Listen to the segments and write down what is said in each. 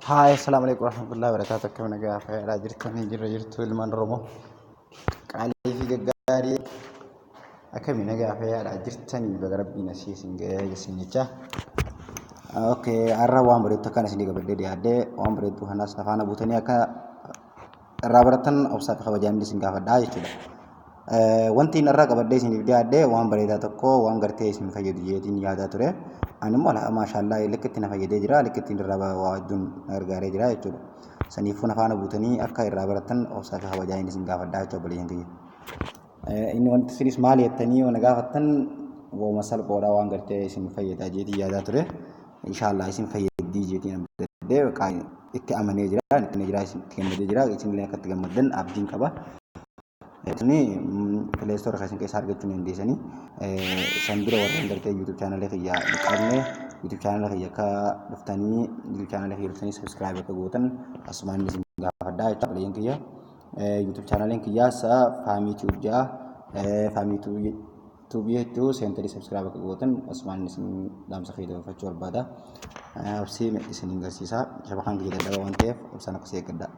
هاي السلام عليكم ورحمة الله وبركاته. كم نجا في راجرتني جرجرت المن رمو قال لي في جاري أكمل نجا في راجرتني بقرب نسيس إنجاز سنجا. أوكي أرى وام بريد تكان سنجا بدي دي هذا وام بريد بوهنا سنفانا بوتني أكا رابرتن أو سافي خواجان دي سنجا فداي كده. wanti narraa qabadde isiniif dhiyaadde waan bareedaa tokko waan gartee isin fayyadu jeetiin yaadaa ture. Ani immoo maashaallah likkitti na fayyadee jira, likkitti irraa waa hedduun na gargaaree jira jechuudha. Saniifuu na faana buutanii akka irraa baratan obsaa fi kabajaa inni isin gaafadhaa jechuudha obboleeyyan kiyya. Inni wanti isinis maal jettanii na gaafattan wooma salphoodhaa waan gartee isin fayyadaa jeetiin yaadaa ture. Inshaallah isin fayyaddii jeetiin abdaddee itti amanee jira, itti gammadee jira, isinillee akka itti gammaddan abdiin qaba. Ini Play Store kasih kayak harga cuman di sini. Sambil orang dari YouTube channel ya karena YouTube channel ya ke Duftani, YouTube channel ya Duftani subscribe ke Goten, asman di sini nggak ada itu yang kia. YouTube channel yang kia sa Fahmi Tuja, Fahmi Tuja itu saya tadi subscribe ke Goten, asman di sini dalam sekitar virtual bada. Opsi di sini nggak sisa, siapa kan kita ada wantef, opsi nak saya kerja.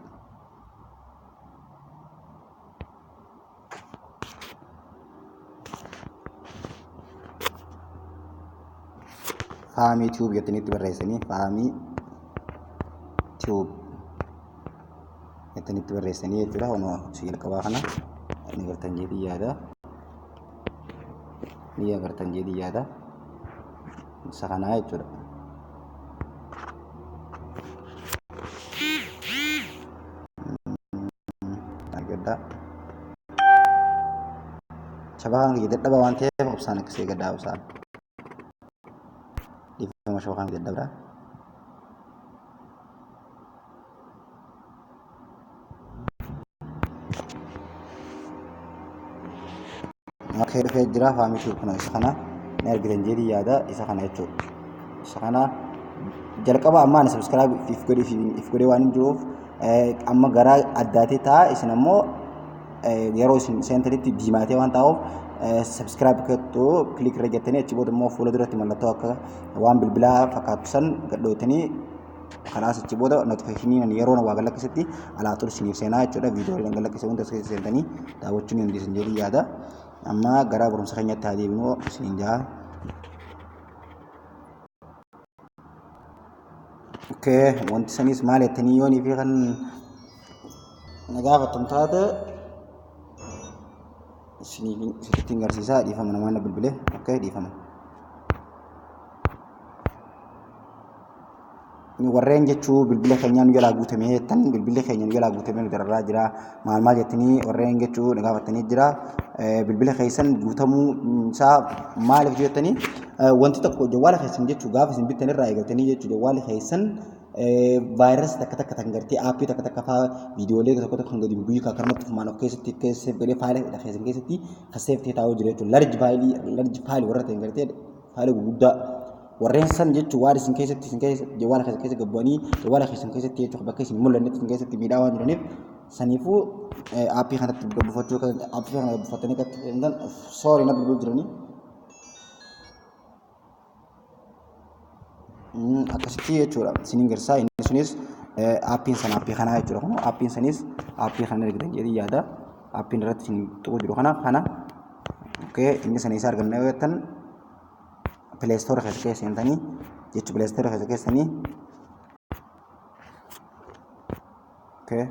Fahmi Tube jettanii itti barreessanii Fahmi Tube jettanii itti barreessanii jechuudha. Kunoo si'il qabaa kana ni agartan jedhii yaada isa kanaa jechuudha. Gaddaa shabaan kiyya dadhaba waan ta'eef obsaan akkasii gaddaa obsaan. Di masuk kan tidak ada. Oke, jirah kami cukup kena isakana. Ner gidan jadi ada isakana itu. Isakana jalkaba amma subscribe if gode wani joof amma gara addati ta isinammo yeroo isin sentaritti diimaatee waan ta'uuf subscribe kettu klik rejettanii achi booda immoo fuula duratti mallattoo akka waan bilbilaa fakkaatu san gadhootanii kalaas achi booda notifiikeeshiniin yeroo waa galakkisitti alaatul isiniif seenaa jechuudha. Viidiyooleen galakkisee hunda seentanii daawwachuun hin dhiisin jedhii yaada. Amma gara barumsa keenyatti haa deebinuu isiniin jaa. Oke, wanti sanis maal jettanii yoonii fi kan nagaafattan taate sini tinggal sisa di mana-mana bilbilnya. Oke, di mana? Ini warren jechu bilbilnya kayaknya nu jala gutame tan bilbilnya kayaknya nu jala gutame nu darra jira mal jetini warren jechu daga fatani jira bilbilnya kaysan gutamu sa mal jetani wanti tokko jawala kaysan jechu gaaf isin bitani raa egaltani jechu jawala kaysan virus takka tangarti api takka fa videolee tokko tokko ngadi buyi ka karmat maano keessatti keesse gade file da kaysan keessatti ka safety taa'u jira jechu large file warra tangarti file guddaa warreen san jechuun waan isin keessatti jawwaala keessa gabbanii jawwaala keessan keessatti jechuun bakka isin mul'annetti isin keessatti miidhaa waan jiraniif saniifuu aappii kanatti buufachuu aappii kana buufatanii kan sorry na bilbiluu jiranii akkasitti jechuudha isiniin garsaa inni sunis aappiin san aappii kanaa jechuudha kun aappiin sanis aappii kana argitan jedhii yaada aappiin irratti isin tuquu jiru kana okee inni sana isa arganna yoo jettan Play Store keessa seentanii jechuun Play Store keessa keessanii okay.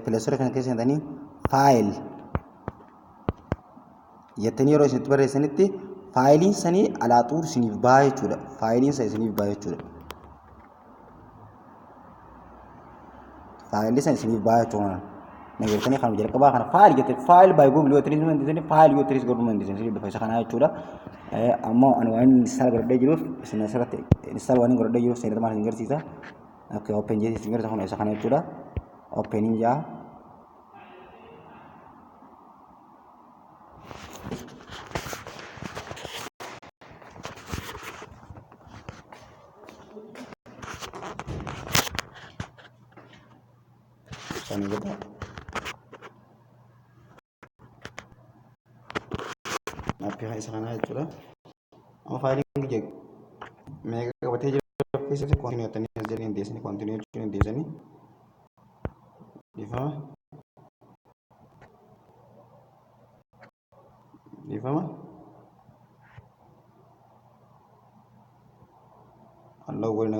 Play Store keessa seentanii file jettanii yeroo isin barreessanitti faayiliin sanii alaaxuur isiniif ba'a jechuudha. Faayiliin san isiniif ba'a jechuudha. Faayiliin san isiniif ba'a jechuudha. Nageessanii kan jalqabaa kana faayil jettee faayil baay'ee Google yoo tiriis mandisanii faayil yoo tiriis godhuu mandisanii sirrii dhufa isa kana jechuudha. Amma ani waan install godhadhee jiruuf isin asirratti install waan godhadhee jiruuf seerata maal isin agarsiisa. Okay, open jedhee isin agarsiisa kun isa kana jechuudha. Opening jaa. Sana kita napi hai sana jechuudha. Amma faayiliin biyya meeqa qabatee jiru keessatti koontinuu jettanii as jedhanii hin deessanii koontinuu jechuun hin deessanii dhiifama Allah wal na